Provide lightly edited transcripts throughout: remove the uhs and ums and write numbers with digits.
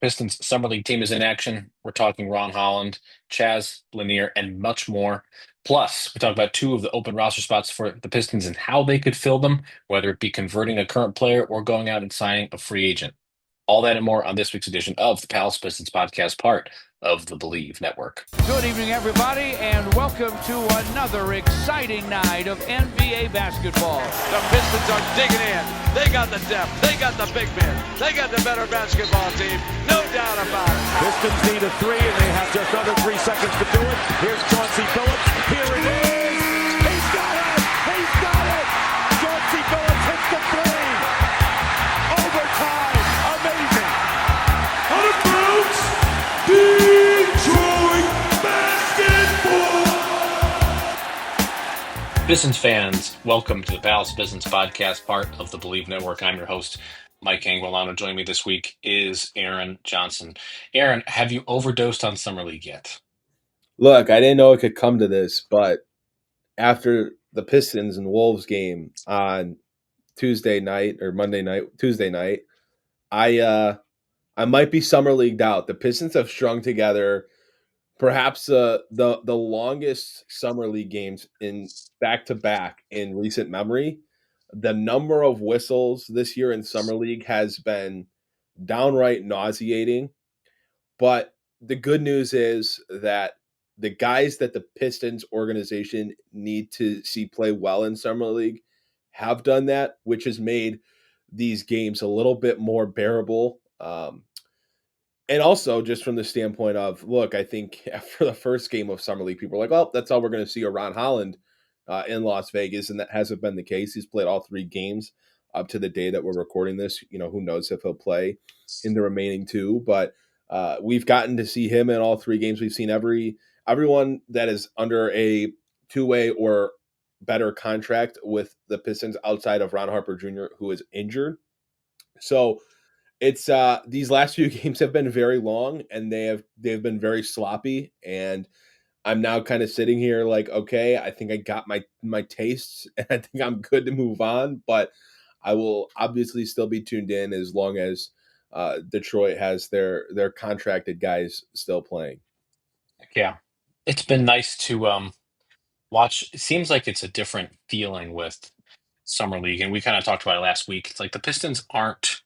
Pistons Summer League team is in action. We're talking Ron Holland, Chaz Lanier, and much more. Plus, we talk about two of the open roster spots for the Pistons and how they could fill them, whether it be converting a current player or going out and signing a free agent. All that and more on this week's edition of the Palace Pistons Podcast, part of the Believe Network. Good evening, everybody, and welcome to another exciting night of NBA basketball. The Pistons are digging in. They got the depth. They got the big men. They got the better basketball team. No doubt about it. Pistons need a three, and they have just under 3 seconds to do it. Here's Chauncey Billups. Here it is. He's got it. He's got it. Chauncey Billups hits the three. Overtime. Amazing. Out of bounds. Detroit basketball. Pistons fans, welcome to the Palace Pistons Podcast, part of the Believe Network. I'm your host, Mike Anguilano. Joining me this week is Aaron Johnson. Aaron, have you overdosed on Summer League yet? Look, I didn't know it could come to this, but after the Pistons and Wolves game on Tuesday night, I might be Summer Leagued out. The Pistons have strung together perhaps the longest Summer League games in back-to-back in recent memory. The number of whistles this year in Summer League has been downright nauseating. But the good news is that the guys that the Pistons organization need to see play well in Summer League have done that, which has made these games a little bit more bearable. And also just from the standpoint of, look, I think after the first game of Summer League, people were like, well, that's all we're going to see Ron Holland in Las Vegas. And that hasn't been the case. He's played all 3 games up to the day that we're recording this. You know, who knows if he'll play in the remaining 2. But we've gotten to see him in all 3 games. We've seen everyone that is under a 2-way or better contract with the Pistons outside of Ron Harper Jr., who is injured. So it's these last few games have been very long and they've been very sloppy, and I'm now kind of sitting here like, okay, I think I got my tastes and I think I'm good to move on, but I will obviously still be tuned in as long as Detroit has their contracted guys still playing. Yeah, it's been nice to watch. It seems like it's a different feeling with Summer League, and we kind of talked about it last week. It's like the Pistons aren't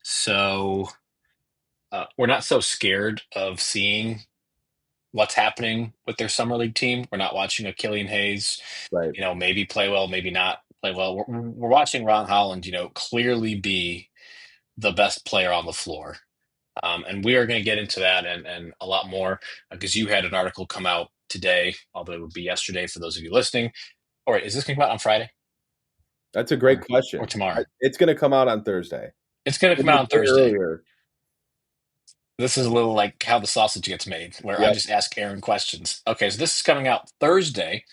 so we're not so scared of seeing what's happening with their Summer League team. We're not watching a Killian Hayes, Right. maybe play well, maybe not play well. We're watching Ron Holland, clearly be the best player on the floor. And we are going to get into that and a lot more because you had an article come out today, although it would be yesterday for those of you listening. All right, is this going to come out on Friday? That's a great question. Or tomorrow? It's going to come out on Thursday. It's going to come out on Thursday. Earlier. This is a little like how the sausage gets made, where I just ask Aaron questions. Okay, so this is coming out Thursday.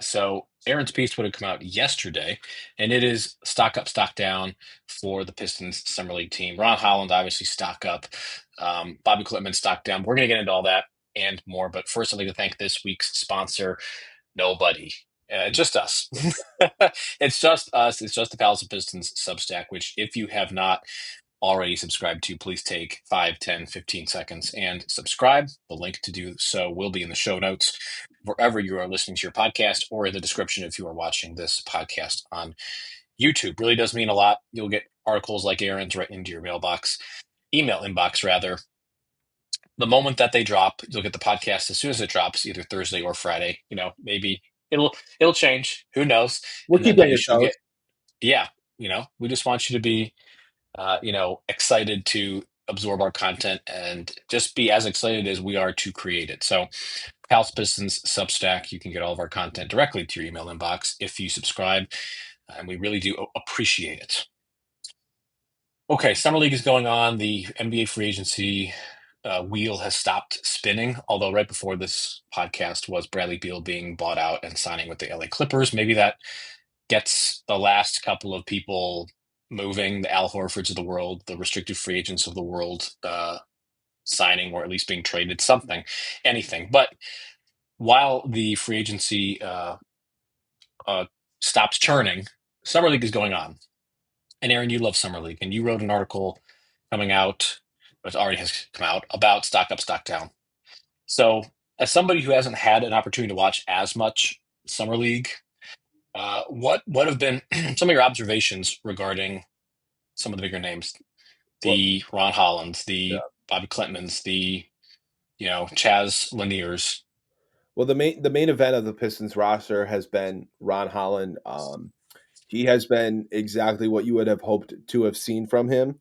So Aaron's piece would have come out yesterday, and it is stock up, stock down for the Pistons Summer League team. Ron Holland, obviously, stock up. Bobi Klintman, stock down. We're going to get into all that and more. But first, I'd like to thank this week's sponsor, Nobody. Just us. It's just us. It's just the Palace of Pistons Substack, which if you have not already subscribed to, please take 5, 10, 15 seconds and subscribe. The link to do so will be in the show notes wherever you are listening to your podcast, or in the description if you are watching this podcast on YouTube. Really does mean a lot. You'll get articles like Aaron's right into your email inbox rather. The moment that they drop, you'll get the podcast as soon as it drops, either Thursday or Friday. Maybe it'll change. Who knows? We'll keep that yourself. We just want you to be excited to absorb our content and just be as excited as we are to create it. So Palace Pistons Substack, you can get all of our content directly to your email inbox if you subscribe, and we really do appreciate it. Okay, Summer League is going on. The NBA free agency wheel has stopped spinning, although right before this podcast was Bradley Beal being bought out and signing with the LA Clippers. Maybe that gets the last couple of people moving, the Al Horfords of the world, the restricted free agents of the world, signing or at least being traded, anything. But while the free agency stops churning, Summer League is going on. And Aaron, you love Summer League, and you wrote an article coming out which already has come out, about stock up, stock down. So, as somebody who hasn't had an opportunity to watch as much summer league, what have been some of your observations regarding some of the bigger names, Well, the Ron Hollands, yeah. the Bobi Klintmans, the Chaz Lanier's? Well, the main event of the Pistons roster has been Ron Holland. He has been exactly what you would have hoped to have seen from him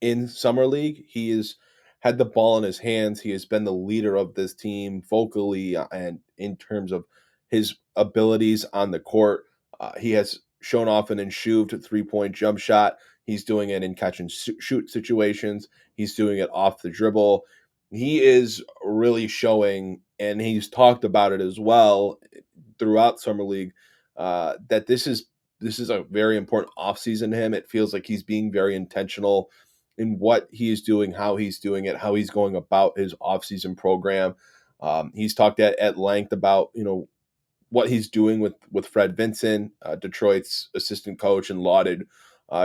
in summer league. He has had the ball in his hands. He has been the leader of this team vocally and in terms of his abilities on the court. He has shown off an improved 3-point jump shot. He's doing it in catch and shoot situations. He's doing it off the dribble. He is really showing, and he's talked about it as well throughout summer league, that this is a very important offseason to him. It feels like he's being very intentional in what he is doing, how he's doing it, how he's going about his offseason program. He's talked at length about, what he's doing with Fred Vinson, Detroit's assistant coach and lauded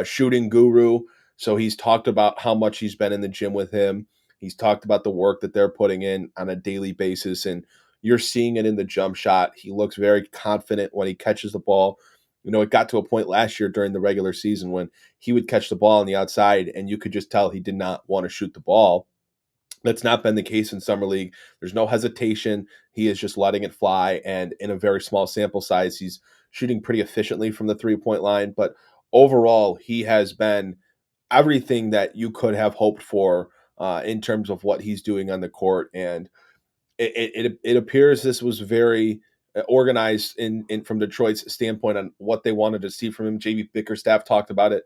shooting guru. So he's talked about how much he's been in the gym with him. He's talked about the work that they're putting in on a daily basis, and you're seeing it in the jump shot. He looks very confident when he catches the ball. It got to a point last year during the regular season when he would catch the ball on the outside, and you could just tell he did not want to shoot the ball. That's not been the case in summer league. There's no hesitation. He is just letting it fly, and in a very small sample size, he's shooting pretty efficiently from the 3-point line. But overall, he has been everything that you could have hoped for in terms of what he's doing on the court. And it appears this was very organized in from Detroit's standpoint on what they wanted to see from him. JB Bickerstaff talked about it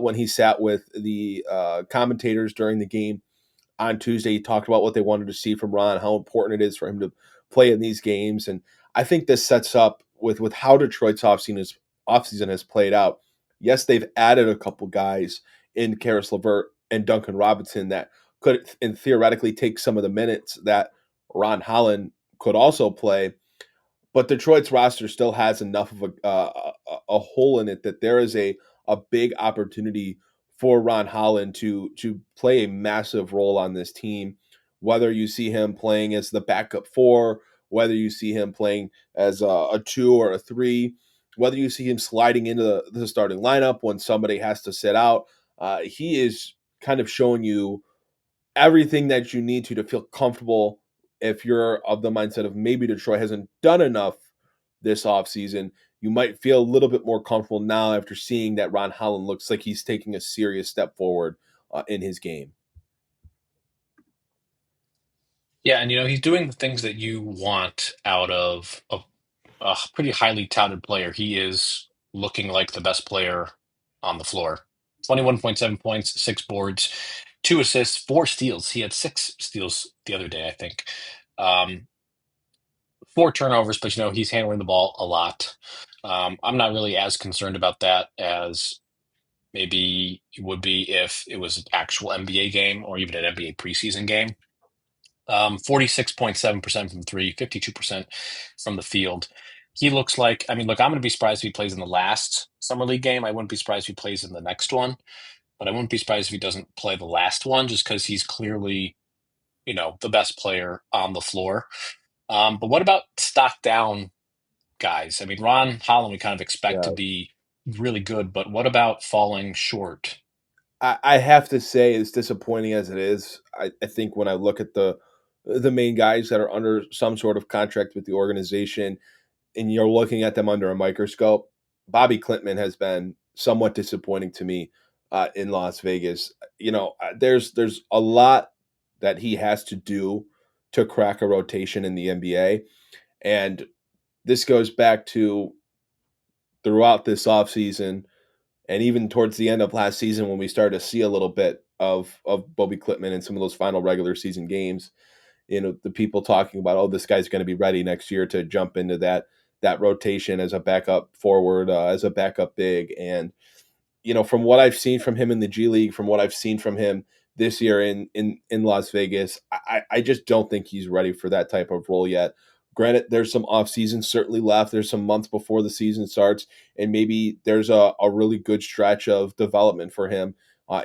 when he sat with the commentators during the game on Tuesday. He talked about what they wanted to see from Ron, how important it is for him to play in these games. And I think this sets up with how Detroit's offseason has played out. Yes, they've added a couple guys in Karis LeVert and Duncan Robinson that could and theoretically take some of the minutes that Ron Holland could also play. But Detroit's roster still has enough of a hole in it that there is a big opportunity for Ron Holland to play a massive role on this team. Whether you see him playing as the backup 4, whether you see him playing as a 2 or a 3, whether you see him sliding into the starting lineup when somebody has to sit out, he is kind of showing you everything that you need to feel comfortable. If you're of the mindset of maybe Detroit hasn't done enough this offseason, you might feel a little bit more comfortable now after seeing that Ron Holland looks like he's taking a serious step forward in his game. Yeah, and he's doing the things that you want out of a pretty highly touted player. He is looking like the best player on the floor. 21.7 points, 6 boards, 2 assists, 4 steals. He had 6 steals the other day, I think. 4 turnovers, but he's handling the ball a lot. I'm not really as concerned about that as maybe it would be if it was an actual NBA game or even an NBA preseason game. 46.7% from 3, 52% from the field. He looks like, look, I'm going to be surprised if he plays in the last Summer League game. I wouldn't be surprised if he plays in the next one, but I wouldn't be surprised if he doesn't play the last one just because he's clearly, the best player on the floor. But what about stock down guys? Ron Holland, we kind of expect to be really good, but what about falling short? I have to say, as disappointing as it is, I think when I look at the main guys that are under some sort of contract with the organization and you're looking at them under a microscope, Bobi Klintman has been somewhat disappointing to me in Las Vegas. There's a lot that he has to do to crack a rotation in the NBA. And this goes back to throughout this offseason and even towards the end of last season when we started to see a little bit of Bobi Klintman in some of those final regular season games. The people talking about, oh, this guy's going to be ready next year to jump into that rotation as a backup forward, as a backup big. And, from what I've seen from him in the G League, from what I've seen from him this year in Las Vegas, I just don't think he's ready for that type of role yet. Granted, there's some offseason certainly left. There's some months before the season starts, and maybe there's a really good stretch of development for him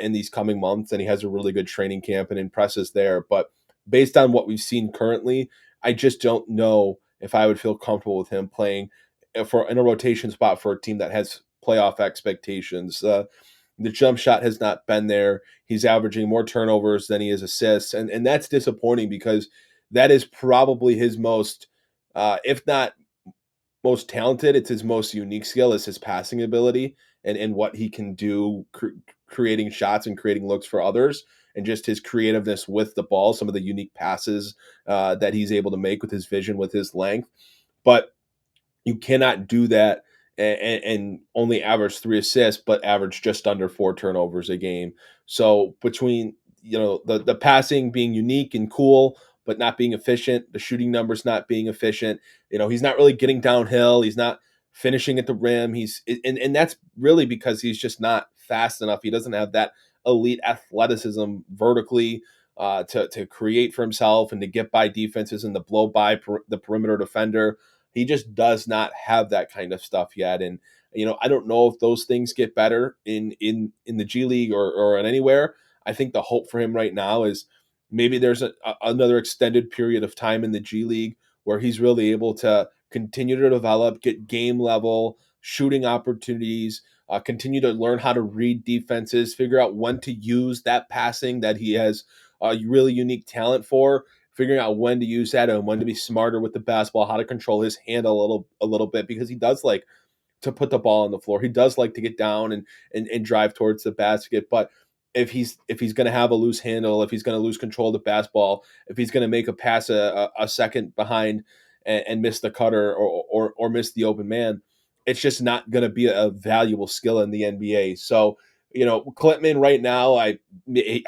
in these coming months, and he has a really good training camp and impresses there. But based on what we've seen currently, I just don't know if I would feel comfortable with him playing in a rotation spot for a team that has playoff expectations. The jump shot has not been there. He's averaging more turnovers than he is assists, and that's disappointing because that is probably his most, if not most talented, it's his most unique skill is his passing ability and what he can do creating shots and creating looks for others, and just his creativeness with the ball, some of the unique passes that he's able to make with his vision, with his length. But you cannot do that and only average 3 assists, but average just under 4 turnovers a game. So between the passing being unique and cool, but not being efficient, the shooting numbers not being efficient, he's not really getting downhill. He's not finishing at the rim. And that's really because he's just not fast enough. He doesn't have that elite athleticism vertically to create for himself and to get by defenses and to blow by the perimeter defender. He just does not have that kind of stuff yet. And, I don't know if those things get better in the G League or anywhere. I think the hope for him right now is maybe there's another extended period of time in the G League where he's really able to continue to develop, get game level shooting opportunities, continue to learn how to read defenses, figure out when to use that passing that he has a really unique talent for, figuring out when to use that and when to be smarter with the basketball, how to control his hand a little bit, because he does like to put the ball on the floor. He does like to get down and drive towards the basket. But if he's going to have a loose handle, if he's going to lose control of the basketball, if he's going to make a pass a second behind and miss the cutter or miss the open man, it's just not going to be a valuable skill in the NBA. So, Clintman right now, I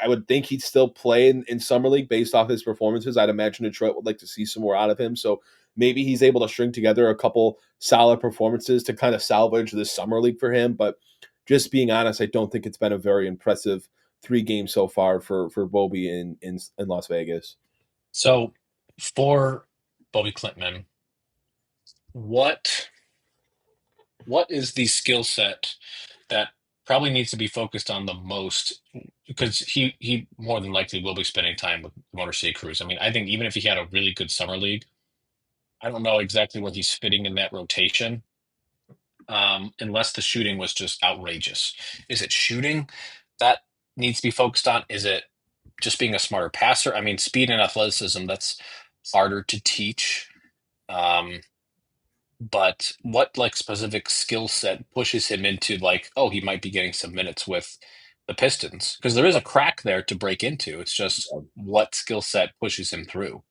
would think he'd still play in Summer League based off his performances. I'd imagine Detroit would like to see some more out of him. So maybe he's able to string together a couple solid performances to kind of salvage this Summer League for him. But just being honest, I don't think it's been a very impressive 3 games so far for Bobi in Las Vegas. So for Bobi Klintman, what is the skill set that probably needs to be focused on the most? Because he more than likely will be spending time with Motor City Cruise. I mean, I think even if he had a really good summer league, I don't know exactly where he's fitting in that rotation, unless the shooting was just outrageous. Is it shooting that needs to be focused on? Is it just being a smarter passer? I mean, speed and athleticism, that's harder to teach. But what specific skill set pushes him into he might be getting some minutes with the Pistons? Because there is a crack there to break into. It's just what skill set pushes him through.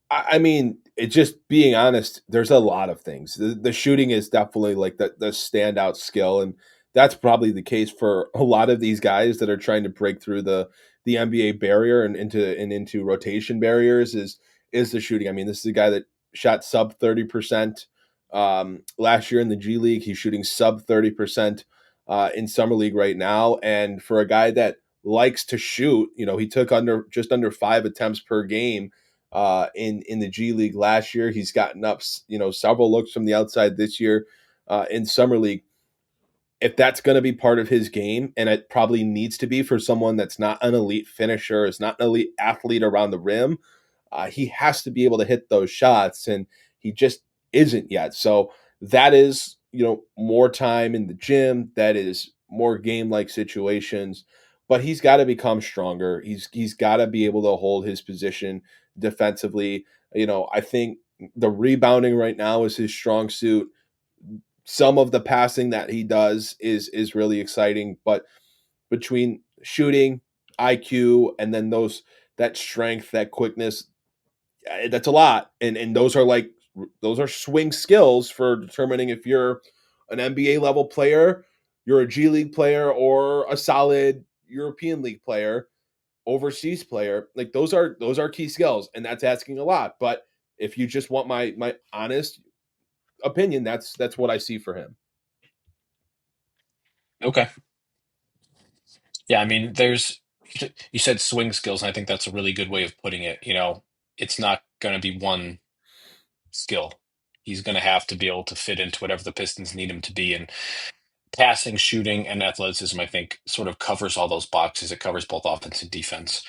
I mean, it's just being honest, there's a lot of things. The shooting is definitely the standout skill, and that's probably the case for a lot of these guys that are trying to break through the NBA barrier and into rotation barriers is the shooting. I mean, this is a guy that shot sub 30% last year in the G League. He's shooting sub 30% in Summer League right now, and for a guy that likes to shoot, he took just under 5 attempts per game in the G League last year. He's gotten up, several looks from the outside this year in Summer League. If that's going to be part of his game, and it probably needs to be for someone that's not an elite finisher, is not an elite athlete around the rim, he has to be able to hit those shots, and he just isn't yet. So that is, more time in the gym. That is more game-like situations. But he's got to become stronger. He's got to be able to hold his position defensively. I think the rebounding right now is his strong suit. Some of the passing that he does is really exciting, but between shooting, IQ, and then that strength, that quickness, that's a lot. And those are swing skills for determining if you're an NBA level player, you're a G League player, or a solid European League player, overseas player. Those are key skills, and that's asking a lot. But if you just want my honest opinion, that's what I see for him. Okay. Yeah, I mean, you said swing skills, and I think that's a really good way of putting it. It's not going to be one skill. He's going to have to be able to fit into whatever the Pistons need him to be. And passing, shooting, and athleticism, I think, sort of covers all those boxes. It covers both offense and defense.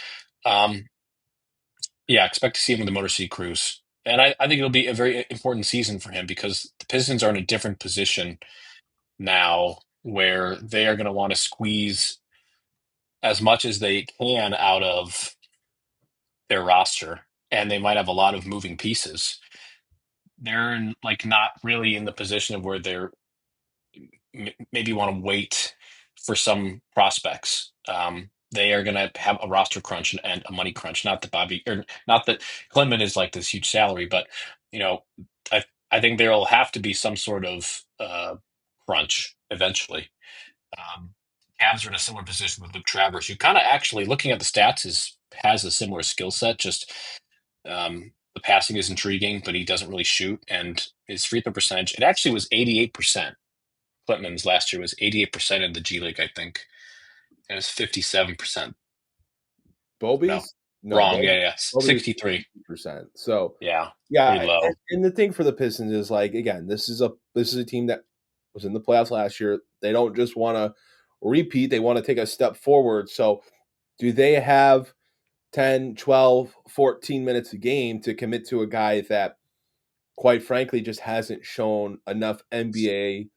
Yeah, expect to see him in the Motor City Cruise. And I think it'll be a very important season for him because the Pistons are in a different position now where they are going to want to squeeze as much as they can out of their roster. And they might have a lot of moving pieces. They're not really in the position of where they're maybe want to wait for some prospects. They are going to have a roster crunch and a money crunch. Not that Clintman is like this huge salary, but you know, I I think there will have to be some sort of crunch eventually. Um, Cavs are in a similar position with Luke Travers, who kind of actually, looking at the stats, has a similar skill set. Just the passing is intriguing, but he doesn't really shoot, and his free throw percentage, it actually was 88%. Clintman's last year was 88% in the G League, I think. And it was 57%. No, Bobi's? No, wrong. Yeah, Bobi's 63%. 60%. So Yeah, yeah, pretty low. and the thing for the Pistons is like, again, this is a team that was in the playoffs last year. They don't just want to repeat, they want to take a step forward. So do they have 10, 12, 14 minutes a game to commit to a guy that, quite frankly, just hasn't shown enough NBA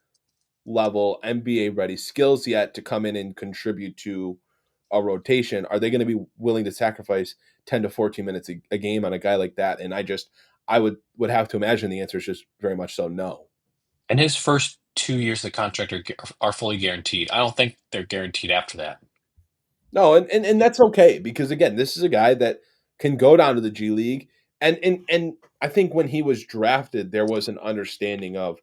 level, NBA ready skills yet to come in and contribute to a rotation? Are they going to be willing to sacrifice 10 to 14 minutes a game on a guy like that? And I would have to imagine the answer is just very much so no. And his first 2 years of the contract are fully guaranteed. I don't think they're guaranteed after that. No, and that's okay, because again, this is a guy that can go down to the G League, and I think when he was drafted, there was an understanding of,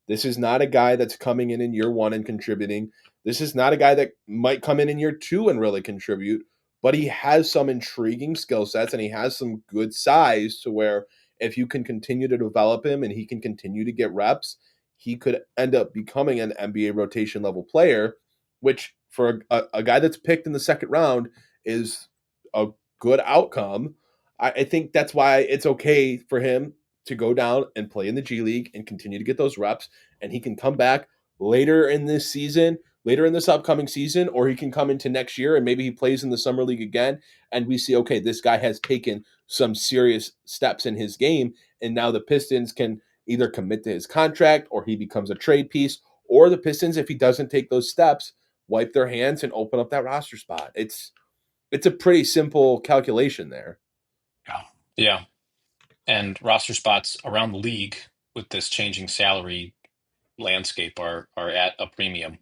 this is not a guy that's coming in year one and contributing. This is not a guy that might come in year two and really contribute, but he has some intriguing skill sets and he has some good size to where if you can continue to develop him and he can continue to get reps, he could end up becoming an NBA rotation level player, which for a guy that's picked in the second round is a good outcome. I think that's why it's okay for him to go down and play in the G League and continue to get those reps, and he can come back later in this season, later in this upcoming season, or he can come into next year and maybe he plays in the summer league again, and we see, okay, this guy has taken some serious steps in his game, and now the Pistons can either commit to his contract or he becomes a trade piece, or the Pistons, if he doesn't take those steps, wipe their hands and open up that roster spot. It's a pretty simple calculation there. Yeah. And roster spots around the league with this changing salary landscape are at a premium.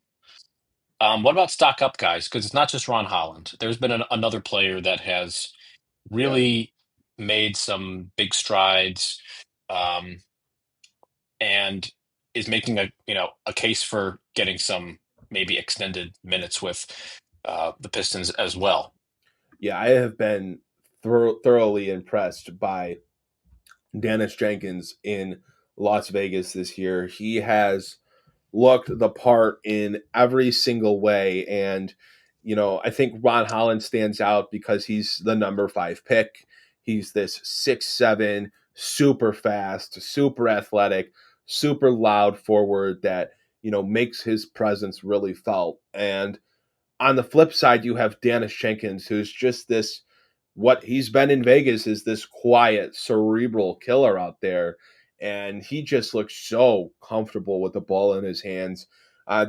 What about stock up guys? Because it's not just Ron Holland. There's been another player that has really made some big strides, um, and is making a case for getting some maybe extended minutes with the Pistons as well. Yeah, I have been thoroughly impressed by Daniss Jenkins in Las Vegas this year. He has looked the part in every single way. And, I think Ron Holland stands out because he's the number 5 pick. He's this 6'7", super fast, super athletic, super loud forward that, makes his presence really felt. And on the flip side, you have Daniss Jenkins, who's just this, what he's been in Vegas is this quiet, cerebral killer out there. And he just looks so comfortable with the ball in his hands.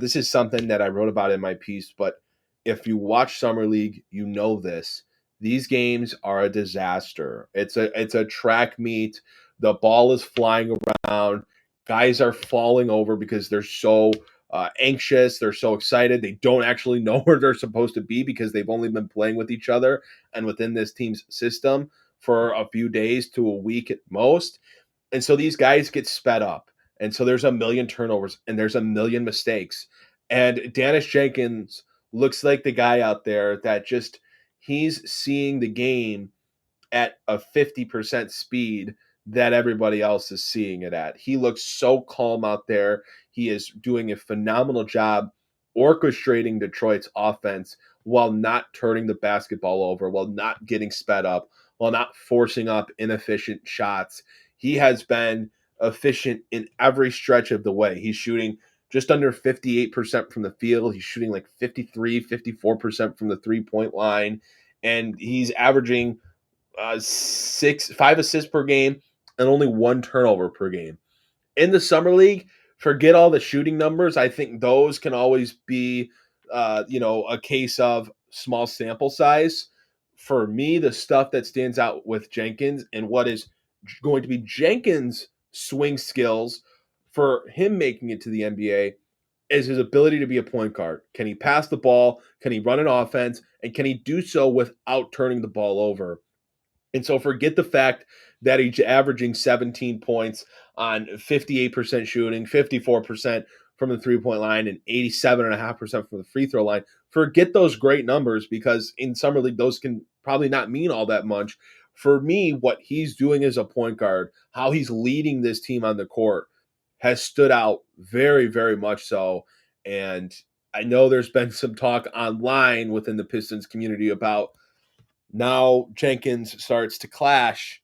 This is something that I wrote about in my piece, but if you watch Summer League, you know this. These games are a disaster. It's a track meet. The ball is flying around. Guys are falling over because they're so anxious. They're so excited. They don't actually know where they're supposed to be because they've only been playing with each other and within this team's system for a few days to a week at most. And so these guys get sped up. And so there's a million turnovers and there's a million mistakes. And Daniss Jenkins looks like the guy out there that just, he's seeing the game at a 50% speed that everybody else is seeing it at. He looks so calm out there. He is doing a phenomenal job orchestrating Detroit's offense while not turning the basketball over, while not getting sped up, while not forcing up inefficient shots. He has been efficient in every stretch of the way. He's shooting just under 58% from the field. He's shooting like 53, 54% from the 3-point line. And he's averaging 5 assists per game and only 1 turnover per game. In the summer league, forget all the shooting numbers. I think those can always be, a case of small sample size. For me, the stuff that stands out with Jenkins and what is going to be Jenkins' swing skills for him making it to the NBA is his ability to be a point guard. Can he pass the ball? Can he run an offense? And can he do so without turning the ball over? And so forget the fact that he's averaging 17 points on 58% shooting, 54% from the 3-point line, and 87.5% from the free throw line. Forget those great numbers because in Summer League, those can probably not mean all that much. For me, what he's doing as a point guard, how he's leading this team on the court, has stood out very, very much so. And I know there's been some talk online within the Pistons community about now Jenkins starts to clash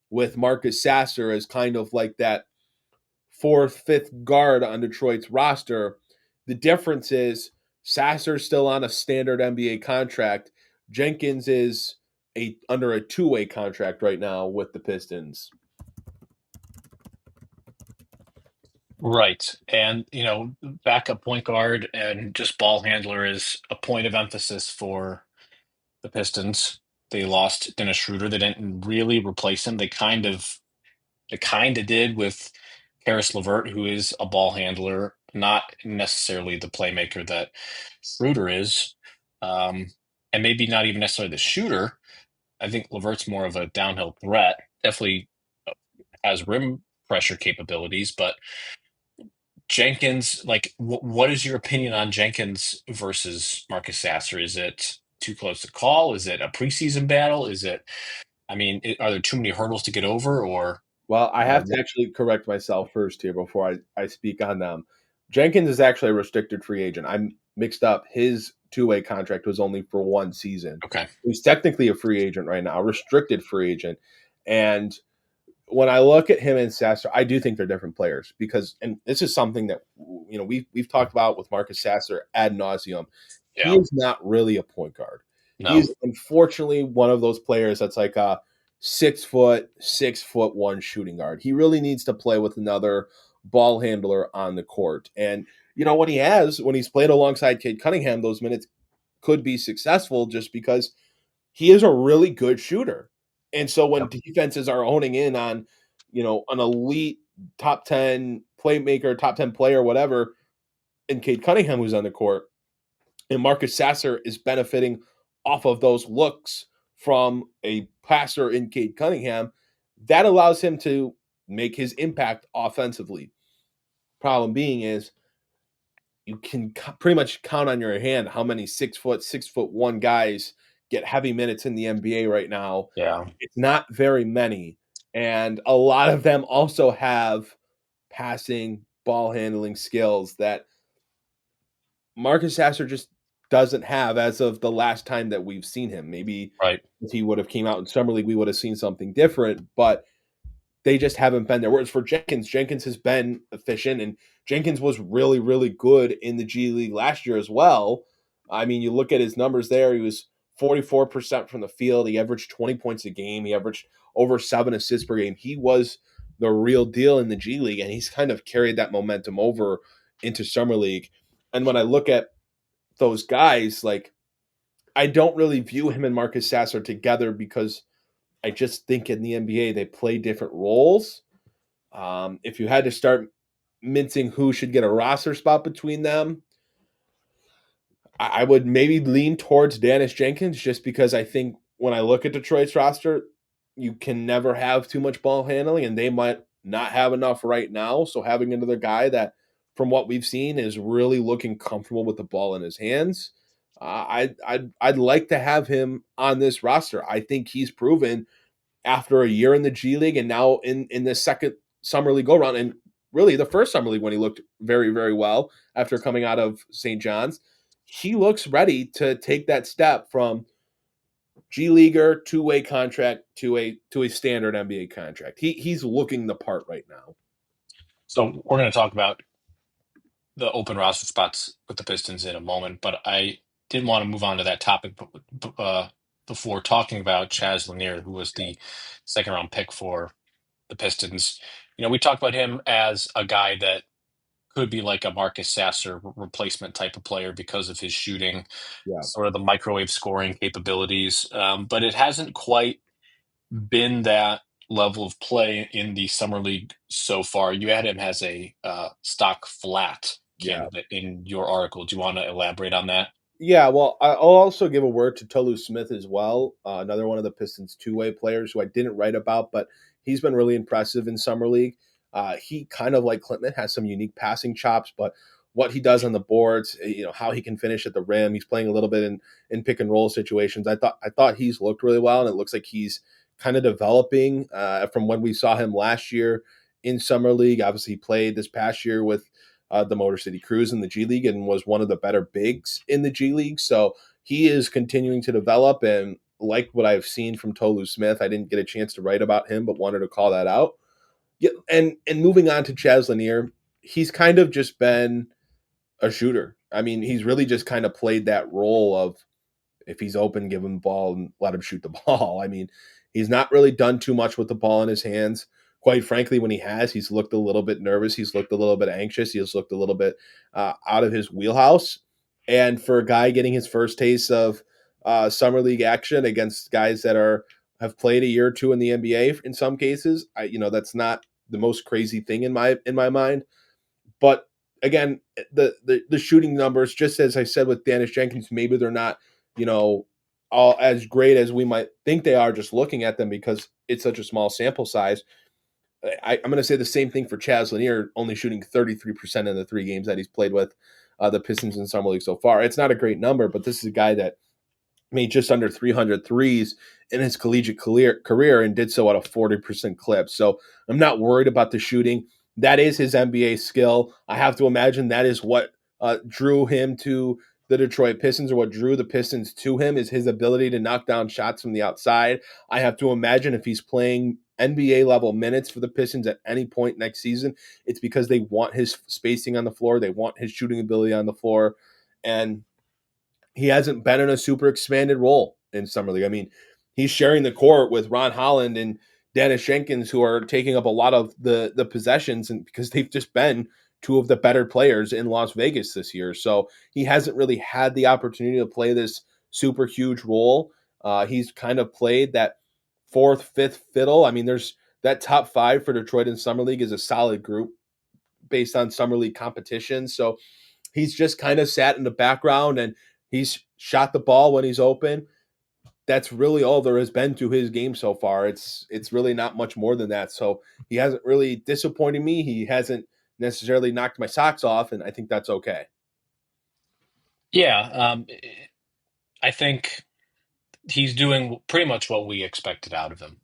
with Marcus Sasser as kind of like that 4th, 5th guard on Detroit's roster. The difference is Sasser's still on a standard NBA contract. Jenkins is under a 2-way contract right now with the Pistons. Right. And, backup point guard and just ball handler is a point of emphasis for the Pistons. They lost Dennis Schroeder. They didn't really replace him. They kind of did with Karis LeVert, who is a ball handler, not necessarily the playmaker that Schroeder is, and maybe not even necessarily the shooter. I think LeVert's more of a downhill threat. Definitely has rim pressure capabilities, but Jenkins, like, what is your opinion on Jenkins versus Marcus Sasser? Is it too close to call? Is it a preseason battle? Are there too many hurdles to get over? Or Well, I have to actually correct myself first here before I speak on them. Jenkins is actually a restricted free agent. I'm mixed up. His 2-way contract was only for 1 season. Okay. He's technically a free agent right now, a restricted free agent. And when I look at him and Sasser, I do think they're different players because, and this is something that we've talked about with Marcus Sasser ad nauseum. Yeah. He is not really a point guard. No. He's unfortunately one of those players that's like a 6'1" shooting guard. He really needs to play with another ball handler on the court. And when he's played alongside Cade Cunningham, those minutes could be successful just because he is a really good shooter. And so when defenses are honing in on, an elite top 10 playmaker, top 10 player, whatever, and Cade Cunningham who's on the court, and Marcus Sasser is benefiting off of those looks from a passer in Cade Cunningham, that allows him to make his impact offensively. Problem being is you can pretty much count on your hand how many 6'1" guys get heavy minutes in the NBA right now. Yeah. It's not very many. And a lot of them also have passing, ball handling skills that Marcus Sasser just doesn't have as of the last time that we've seen him. Maybe if he would have came out in Summer League, we would have seen something different, but they just haven't been there. Whereas for Jenkins has been efficient, and Jenkins was really, really good in the G League last year as well. I mean, you look at his numbers there, he was 44% from the field. He averaged 20 points a game. He averaged over 7 assists per game. He was the real deal in the G League, and he's kind of carried that momentum over into Summer League. And when I look at those guys, like, I don't really view him and Marcus Sasser together because I just think in the NBA they play different roles. If you had to start mincing who should get a roster spot between them, I would maybe lean towards Dannis Jenkins just because I think when I look at Detroit's roster, you can never have too much ball handling, and they might not have enough right now. So having another guy that, from what we've seen, is really looking comfortable with the ball in his hands, I'd like to have him on this roster. I think he's proven after a year in the G League and now in the second Summer League go-round, and really the first Summer League when he looked very, very well after coming out of St. John's, he looks ready to take that step from G Leaguer 2-way contract to a standard NBA contract. He's looking the part right now. So we're going to talk about the open roster spots with the Pistons in a moment, but I didn't want to move on to that topic before talking about Chaz Lanier, who was the second round pick for the Pistons. We talked about him as a guy that could be like a Marcus Sasser replacement type of player because of his shooting, Yeah. sort of the microwave scoring capabilities. But it hasn't quite been that level of play in the summer league so far. You had him as a stock flat Yeah. candidate in your article. Do you want to elaborate on that? Yeah, well, I'll also give a word to Tolu Smith as well, another one of the Pistons' two-way players who I didn't write about, but he's been really impressive in summer league. He kind of like Clintman has some unique passing chops, but what he does on the boards, how he can finish at the rim. He's playing a little bit in pick and roll situations. I thought he's looked really well, and it looks like he's kind of developing from when we saw him last year in summer league. Obviously, he played this past year with the Motor City Cruise in the G League and was one of the better bigs in the G League. So he is continuing to develop, and like what I've seen from Tolu Smith. I didn't get a chance to write about him, but wanted to call that out. Yeah, and moving on to Chaz Lanier, he's kind of just been a shooter. I mean, he's really just kind of played that role of if he's open, give him the ball and let him shoot the ball. I mean, he's not really done too much with the ball in his hands. Quite frankly, when he has, he's looked a little bit nervous. He's looked a little bit anxious. He's looked a little bit out of his wheelhouse. And for a guy getting his first taste of summer league action against guys that have played a year or two in the NBA in some cases, that's not the most crazy thing in my mind. But again, the shooting numbers, just as I said with Dannis Jenkins, maybe they're not, all as great as we might think they are just looking at them because it's such a small sample size. I'm going to say the same thing for Chaz Lanier, only shooting 33% in the 3 games that he's played with the Pistons in summer league so far. It's not a great number, but this is a guy that made just under 300 threes in his collegiate career and did so at a 40% clip. So I'm not worried about the shooting. That is his NBA skill. I have to imagine that is what drew him to the Detroit Pistons, or what drew the Pistons to him, is his ability to knock down shots from the outside. I have to imagine if he's playing NBA level minutes for the Pistons at any point next season, it's because they want his spacing on the floor. They want his shooting ability on the floor. And he hasn't been in a super expanded role in summer league. I mean, he's sharing the court with Ron Holland and Daniss Jenkins, who are taking up a lot of the possessions, and because they've just been two of the better players in Las Vegas this year. So he hasn't really had the opportunity to play this super huge role. He's kind of played that fourth, fifth fiddle. I mean, there's that top 5 for Detroit in summer league is a solid group based on summer league competition. So he's just kind of sat in the background and he's shot the ball when he's open. That's really all there has been to his game so far. It's really not much more than that. So he hasn't really disappointed me. He hasn't necessarily knocked my socks off, and I think that's okay. Yeah, I think he's doing pretty much what we expected out of him.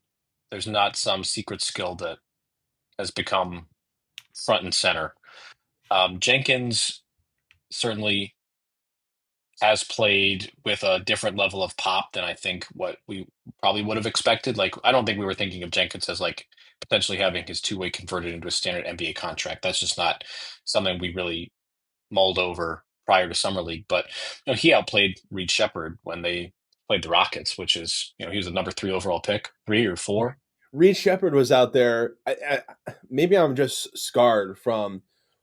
There's not some secret skill that has become front and center. Jenkins certainly has played with a different level of pop than I think what we probably would have expected. Like, I don't think we were thinking of Jenkins as like potentially having his two-way converted into a standard NBA contract. That's just not something we really mulled over prior to summer league. But he outplayed Reed Shepherd when they played the Rockets, which is he was a number 3 overall pick, 3 or 4. Reed Shepherd was out there. Maybe I'm just scarred from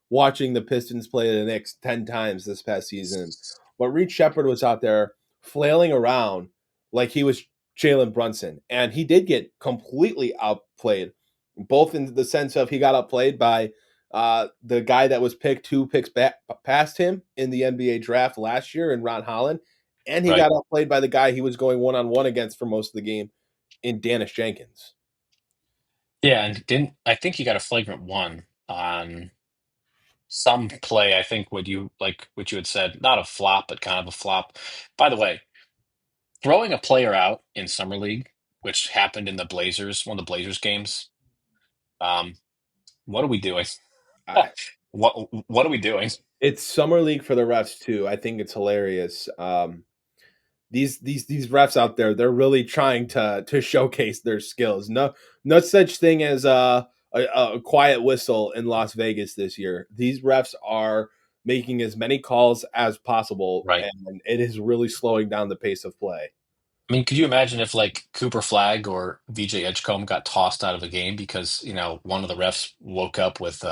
watching the Pistons play the Knicks 10 times this past season. But Reed Shepherd was out there flailing around like he was Jalen Brunson. And he did get completely outplayed, both in the sense of he got outplayed by the guy that was picked 2 picks back past him in the NBA draft last year in Ron Holland. And he got outplayed by the guy he was going one-on-one against for most of the game in Dannis Jenkins. Yeah, and I think he got a flagrant 1 on some play. I think what you had said, not a flop, but kind of a flop. By the way, throwing a player out in summer league, which happened in one of the Blazers games. What are we doing? What are we doing? It's summer league for the refs too. I think it's hilarious. These refs out there, they're really trying to showcase their skills. No such thing as a quiet whistle in Las Vegas this year. These refs are making as many calls as possible, Right. and it is really slowing down the pace of play. I mean, could you imagine if like Cooper Flag or VJ Edgecombe got tossed out of a game because, one of the refs woke up with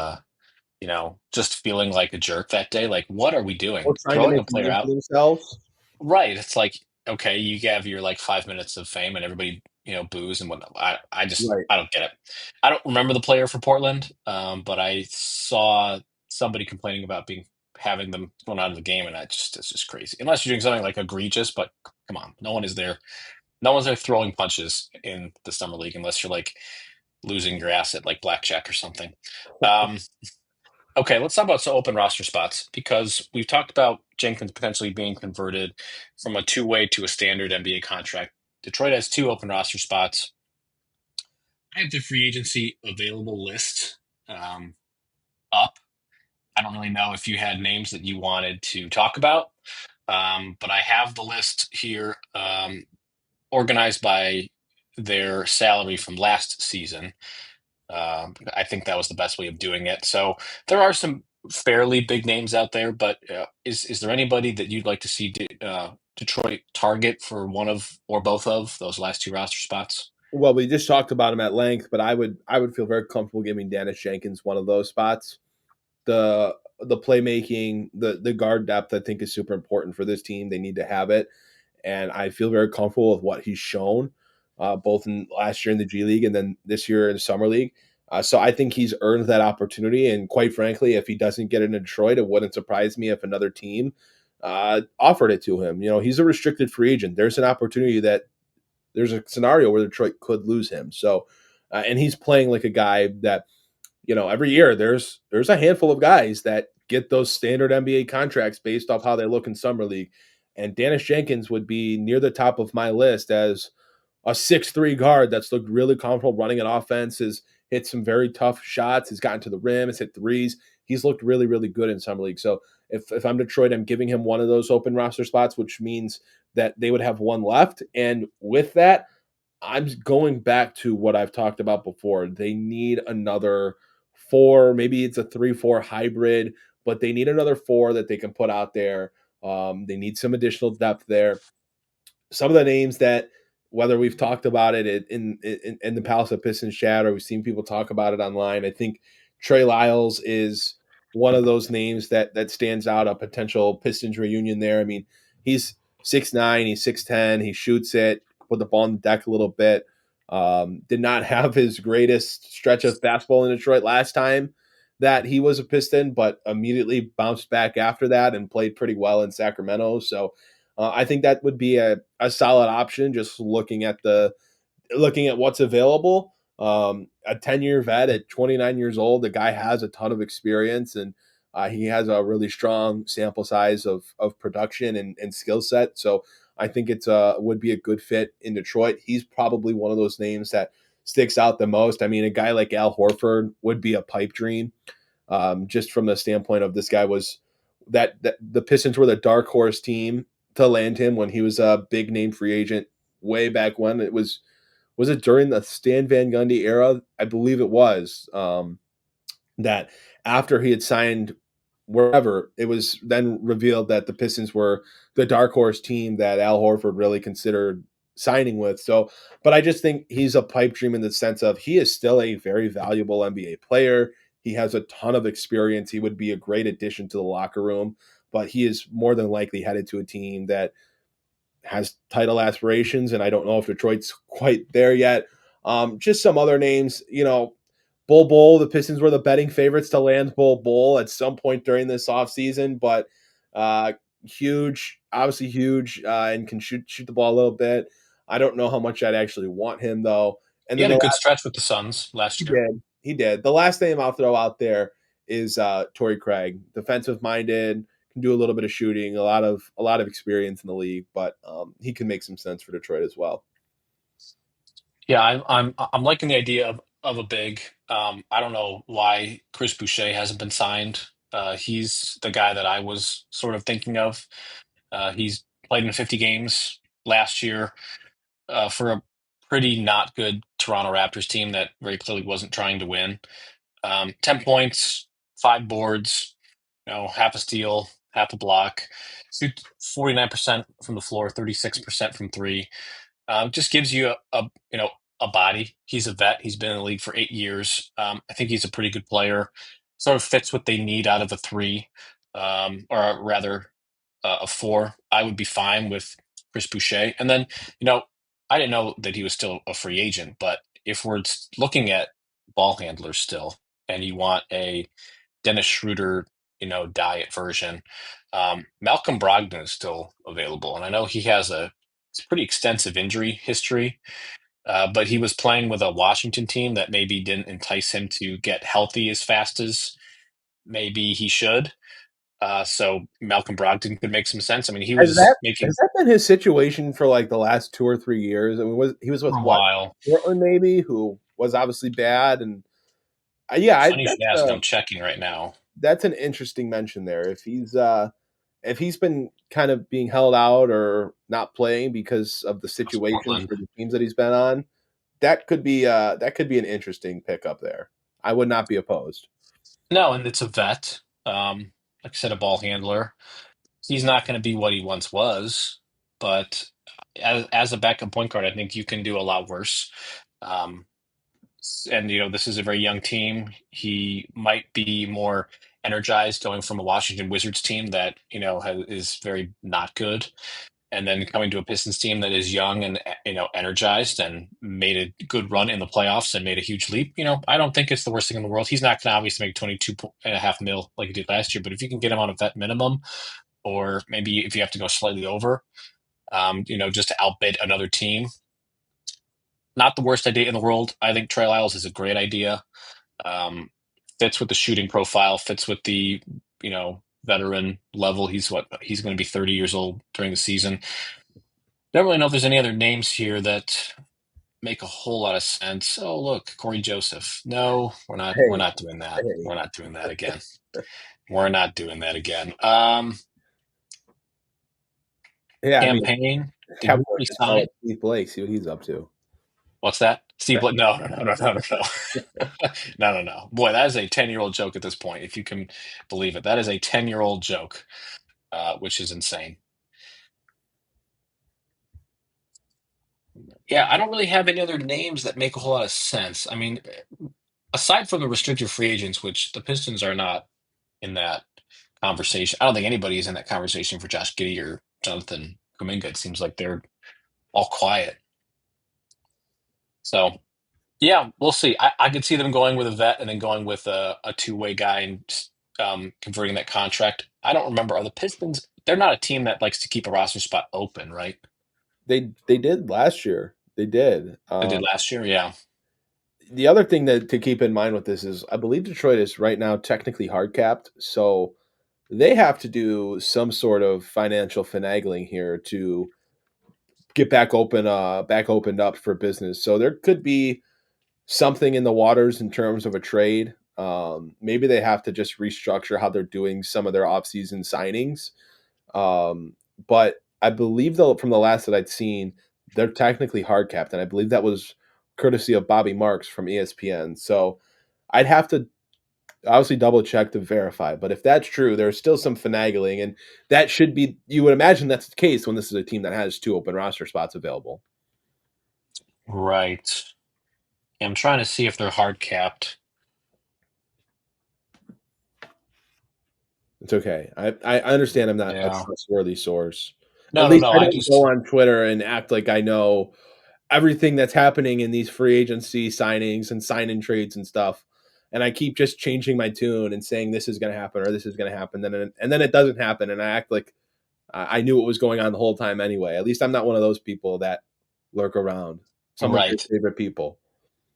just feeling like a jerk that day? Like, what are we doing? Or trying to Throwing a make a player name for out. themselves. Right. It's like, okay, you have your like 5 minutes of fame and everybody, boos and whatnot. Right. I don't get it. I don't remember the player for Portland, but I saw somebody complaining about having them thrown out of the game, and it's just crazy. Unless you're doing something like egregious, but come on, no one is there. No one's there throwing punches in the summer league unless you're like losing your ass at like blackjack or something. Um, Okay, let's talk about some open roster spots because we've talked about Jenkins potentially being converted from a two-way to a standard NBA contract. Detroit has two open roster spots. I have the free agency available list up. I don't really know if you had names that you wanted to talk about, but I have the list here organized by their salary from last season. I think that was the best way of doing it. So there are some fairly big names out there, but is there anybody that you'd like to see Detroit target for one of or both of those last two roster spots? Well, we just talked about him at length, but I would feel very comfortable giving Dannis Jenkins one of those spots. The playmaking, the guard depth, I think is super important for this team. They need to have it, and I feel very comfortable with what he's shown, both in last year in the G League and then this year in Summer League. So I think he's earned that opportunity, and quite frankly, if he doesn't get it in Detroit, it wouldn't surprise me if another team offered it to him. He's a restricted free agent. There's an opportunity that there's a scenario where Detroit could lose him. So, and he's playing like a guy that every year there's a handful of guys that get those standard NBA contracts based off how they look in summer league, and Dannis Jenkins would be near the top of my list as a 6'3" guard that's looked really comfortable running an offense, has hit some very tough shots, has gotten to the rim, has hit threes. He's looked really, really good in summer league. So if I'm Detroit, I'm giving him one of those open roster spots, which means that they would have one left. And with that, I'm going back to what I've talked about before. They need another four, maybe it's a 3-4 hybrid, but they need another four that they can put out there. They need some additional depth there. Some of the names that, whether we've talked about it in the Palace of Pistons chat or we've seen people talk about it online, I think Trey Lyles is one of those names that stands out, a potential Pistons reunion there. I mean, he's 6'9", he's 6'10", he shoots it, put the ball on the deck a little bit. Did not have his greatest stretch of basketball in Detroit last time that he was a Piston, but immediately bounced back after that and played pretty well in Sacramento. So I think that would be a solid option. Just looking at what's available. A 10-year vet at 29 years old, the guy has a ton of experience, and he has a really strong sample size of production and skill set. So I think it's would be a good fit in Detroit. He's probably one of those names that sticks out the most. I mean, a guy like Al Horford would be a pipe dream, just from the standpoint of this guy was that the Pistons were the dark horse team to land him when he was a big name free agent way back when. It was it during the Stan Van Gundy era? I believe it was, that after he had signed wherever, it was then revealed that the Pistons were the dark horse team that Al Horford really considered signing with. So, but I just think he's a pipe dream in the sense of he is still a very valuable NBA player. He has a ton of experience. He would be a great addition to the locker room, but he is more than likely headed to a team that has title aspirations, and I don't know if Detroit's quite there yet. Just some other names, Bull, the Pistons were the betting favorites to land Bull at some point during this offseason, but huge, obviously huge, and can shoot the ball a little bit. I don't know how much I'd actually want him, though. And He then had a good stretch with the Suns last year. he did. The last name I'll throw out there is Torrey Craig, defensive minded, can do a little bit of shooting, a lot of experience in the league, but he can make some sense for Detroit as well. Yeah, I'm liking the idea of a big. I don't know why Chris Boucher hasn't been signed. He's the guy that I was sort of thinking of. He's played in 50 games last year for a pretty not good Toronto Raptors team that very clearly wasn't trying to win. 10 points, 5 boards. half a steal, half a block, shoot 49% from the floor, 36% from three. Just gives you a body. He's a vet. He's been in the league for 8 years. I think he's a pretty good player. Sort of fits what they need out of a three, or rather a four. I would be fine with Chris Boucher. And then, I didn't know that he was still a free agent, but if we're looking at ball handlers still, and you want a Dennis Schroeder, diet version, Malcolm Brogdon is still available. And I know he has a pretty extensive injury history, but he was playing with a Washington team that maybe didn't entice him to get healthy as fast as maybe he should. So Malcolm Brogdon could make some sense. I mean, he Has was that making has that been his situation for like the last 2 or 3 years? I mean, he was with for a what, while. Portland maybe, who was obviously bad, and yeah, Funny you should ask. I'm checking right now. that's an interesting mention there. If he's been kind of being held out or not playing because of the That's situations Portland. for the teams that he's been on, that could be an interesting pickup there. I would not be opposed. No, and it's a vet. Like I said, a ball handler. He's not going to be what he once was, but as a backup point guard, I think you can do a lot worse. Um, and this is a very young team. He might be more energized going from a Washington Wizards team that is very not good, and then coming to a Pistons team that is young and energized and made a good run in the playoffs and made a huge leap. I don't think it's the worst thing in the world. He's not going to obviously make 22.5 mil like he did last year, but if you can get him on a vet minimum, or maybe if you have to go slightly over, just to outbid another team. Not the worst idea in the world. I think Trey Lyles is a great idea. Fits with the shooting profile, fits with the, veteran level. He's going to be 30 years old during the season. Don't really know if there's any other names here that make a whole lot of sense. Oh, look, Corey Joseph. No, we're not. We're Hey, not doing that. hey, We're not doing that again. We're not doing that again. yeah, I mean, Campaign. Did we Cowboys already should follow sign? Steve Blake, see what he's up to. What's that? Steve Blake? No, no, no, no, no, no, no. No, no, no. Boy, that is a 10-year-old joke at this point, if you can believe it. That is a 10-year-old joke, which is insane. Yeah, I don't really have any other names that make a whole lot of sense. I mean, aside from the restricted free agents, which the Pistons are not in that conversation. I don't think anybody is in that conversation for Josh Giddey or Jonathan Kuminga. It seems like they're all quiet. So, yeah, we'll see. I could see them going with a vet and then going with a two-way guy and converting that contract. I don't remember. Are the Pistons? They're not a team that likes to keep a roster spot open, right? They did last year. They did. They did last year, yeah. The other thing that to keep in mind with this is I believe Detroit is right now technically hard capped, so they have to do some sort of financial finagling here to get back opened up for business. So there could be something in the waters in terms of a trade. Maybe they have to just restructure how they're doing some of their offseason signings. But I believe though from the last that I'd seen, they're technically hard capped, and I believe that was courtesy of Bobby Marks from ESPN. So I'd have to obviously double check to verify. But if that's true, there's still some finagling, and that should be you would imagine that's the case when this is a team that has two open roster spots available. Right. I'm trying to see if they're hard capped. It's okay. I understand I'm not a Yeah. trustworthy source. At No, no, least no. I I don't go just on Twitter and act like I know everything that's happening in these free agency signings and sign-in trades and stuff. And I keep just changing my tune and saying this is going to happen or this is going to happen, and then it doesn't happen, and I act like I knew what was going on the whole time anyway. At least I'm not one of those people that lurk around. Some of your right. favorite people.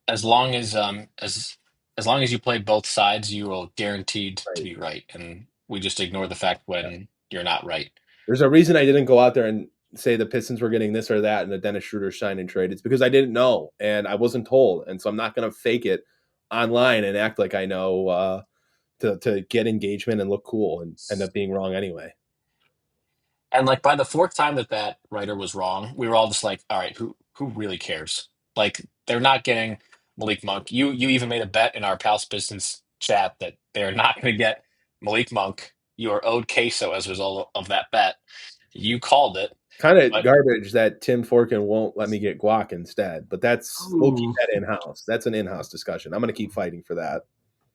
As long as long as you play both sides, you will guaranteed to Right. be right. And we just ignore the fact when you're not right. There's a reason I didn't go out there and say the Pistons were getting this or that in the Dennis Schroeder sign and trade. It's because I didn't know and I wasn't told, and so I'm not going to fake it online and act like I know to get engagement and look cool and end up being wrong anyway. And like by the fourth time that writer was wrong, we were all just like, all right, who really cares? Like they're not getting Malik Monk. You even made a bet in our Palace Pistons chat that they're not going to get Malik Monk You are owed queso as a result of that bet. You called it. Kind of But garbage that Tim Forkin won't let me get guac instead, but we'll keep ooh, that in-house. That's an in-house discussion. I'm going to keep fighting for that.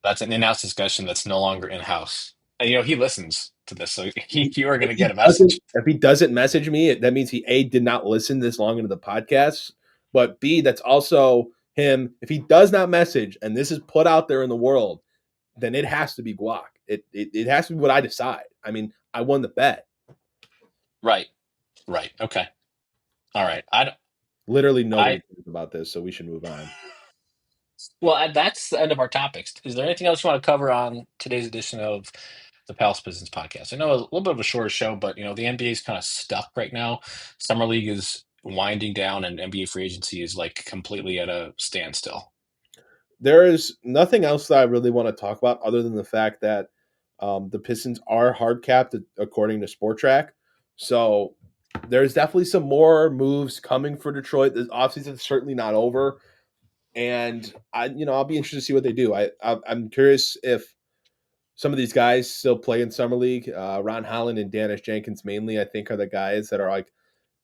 that's an in-house discussion that's no longer in-house. And he listens to this, so you are going If to he get a message. doesn't message me, that means he A, did not listen this long into the podcast, but B, that's also him. If he does not message and this is put out there in the world, then it has to be guac. It has to be what I decide. I mean, I won the bet. Right. Okay. All right. Literally nobody I cares about this, so we should move on. Well, that's the end of our topics. Is there anything else you want to cover on today's edition of the Palace Pistons Podcast? I know a little bit of a shorter show, but the NBA is kind of stuck right now. Summer League is winding down, and NBA free agency is like completely at a standstill. There is nothing else that I really want to talk about other than the fact that the Pistons are hard capped according to Sport Track. So there's definitely some more moves coming for Detroit. The offseason is certainly not over. And I'll be interested to see what they do. I'm curious if some of these guys still play in summer league. Ron Holland and Daniss Jenkins mainly, I think, are the guys that are like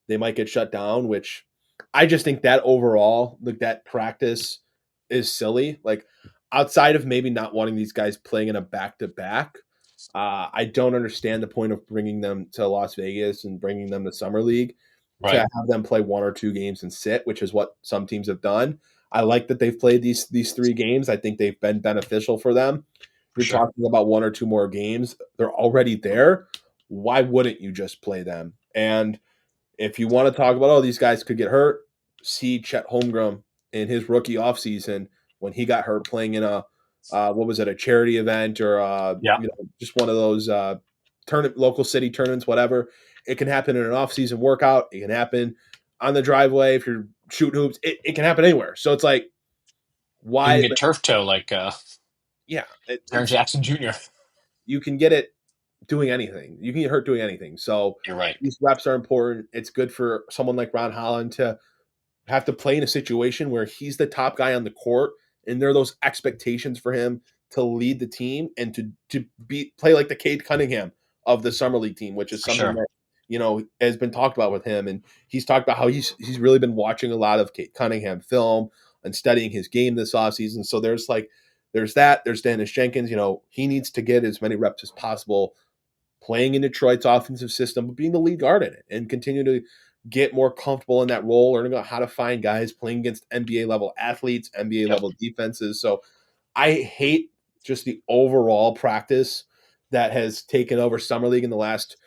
they might get shut down. Which I just think that overall, like that practice is silly. Like outside of maybe not wanting these guys playing in a back to back, I don't understand the point of bringing them to Las Vegas and bringing them to summer league to Right. have them play 1 or 2 games and sit, which is what some teams have done. I like that they've played these 3 games. I think they've been beneficial for them. You're Sure. talking about 1 or 2 more games. They're already there. Why wouldn't you just play them? And if you want to talk about, these guys could get hurt, see Chet Holmgren in his rookie offseason when he got hurt playing in a a charity event or Yeah. just one of those local city tournaments, whatever. It can happen in an offseason workout. It can happen on the driveway if you're shooting hoops. It can happen anywhere. So it's like, You why? can get turf toe like Yeah, Aaron Jackson Jr. you can get it doing anything. You can get hurt doing anything. So You're right. these reps are important. It's good for someone like Ron Holland to have to play in a situation where he's the top guy on the court, and there are those expectations for him to lead the team and to play like the Cade Cunningham of the summer league team, which is For something sure. that has been talked about with him. And he's talked about how he's really been watching a lot of Cade Cunningham film and studying his game this offseason. So there's that. There's Daniss Jenkins. He needs to get as many reps as possible playing in Detroit's offensive system, but being the lead guard in it and continue to get more comfortable in that role, learning about how to find guys playing against NBA level athletes, NBA Yep. level defenses. So I hate just the overall practice that has taken over summer league in the last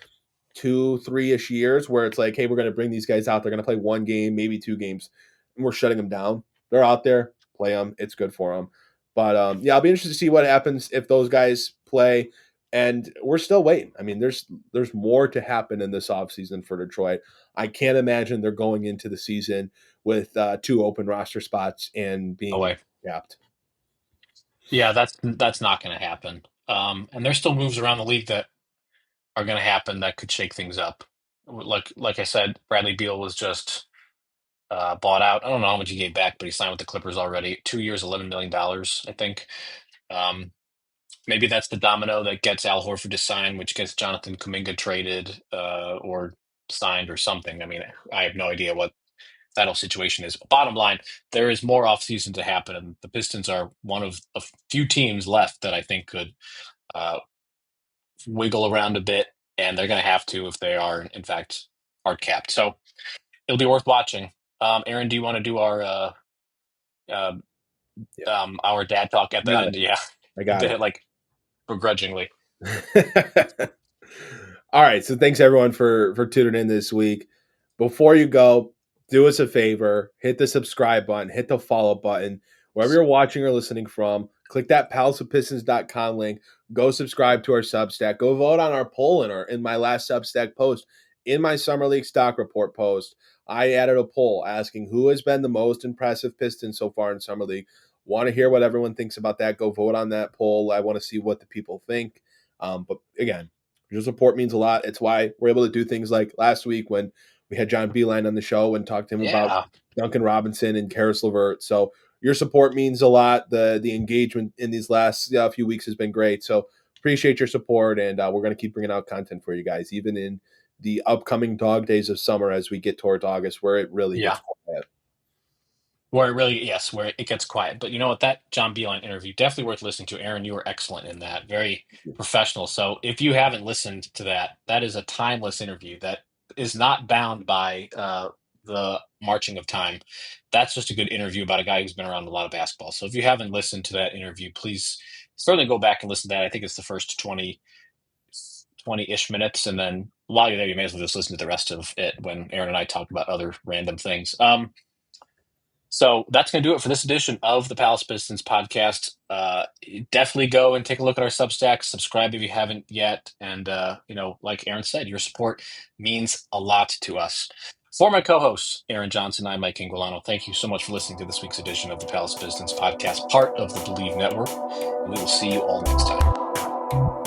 2-3-ish years, where it's like, hey, we're going to bring these guys out. They're going to play 1 game, maybe 2 games, and we're shutting them down. They're out there, play them. It's good for them. But I'll be interested to see what happens if those guys play. And we're still waiting. I mean, there's more to happen in this offseason for Detroit. I can't imagine they're going into the season with 2 open roster spots and being Away. capped. Yeah, that's not going to happen. And there's still moves around the league that are going to happen that could shake things up. Like I said, Bradley Beal was just bought out. I don't know how much he gave back, but he signed with the Clippers already. 2 years, $11 million, I think. Maybe that's the domino that gets Al Horford to sign, which gets Jonathan Kuminga traded or signed or something. I mean, I have no idea what that whole situation is. Bottom line, there is more offseason to happen, and the Pistons are one of a few teams left that I think could wiggle around a bit, and they're going to have to if they are, in fact, hard capped. So it'll be worth watching. Aaron, do you want to do uh, our dad talk at the Got end? it. Yeah, I got it. like begrudgingly. All right. So thanks everyone for tuning in this week. Before you go, do us a favor, hit the subscribe button, hit the follow button. Wherever you're watching or listening from, click that palacefpistons.com link. Go subscribe to our Substack. Go vote on our poll in my last Substack post. In my Summer League stock report post, I added a poll asking who has been the most impressive Piston so far in Summer League. Want to hear what everyone thinks about that. Go vote on that poll. I want to see what the people think. But again, your support means a lot. It's why we're able to do things like last week when we had John Beeline on the show and talked to him about Duncan Robinson and Karis LeVert. So your support means a lot. The engagement in these last few weeks has been great. So appreciate your support, and we're going to keep bringing out content for you guys, even in the upcoming dog days of summer as we get towards August, where it really gets quiet. Where it gets quiet. But you know what? That John Beilein interview, definitely worth listening to. Aaron, you were excellent in that. Very professional. So if you haven't listened to that, that is a timeless interview that is not bound by the marching of time. That's just a good interview about a guy who's been around a lot of basketball. So if you haven't listened to that interview, please certainly go back and listen to that. I think it's the first 20-ish minutes. And then while you're there, you may as well just listen to the rest of it when Aaron and I talk about other random things. So that's going to do it for this edition of the Palace Pistons podcast. Definitely go and take a look at our Substack. Subscribe if you haven't yet. And, like Aaron said, your support means a lot to us. For my co-hosts, Aaron Johnson, I'm Mike Anguilano. Thank you so much for listening to this week's edition of the Palace Pistons podcast, part of the Believe Network. And we will see you all next time.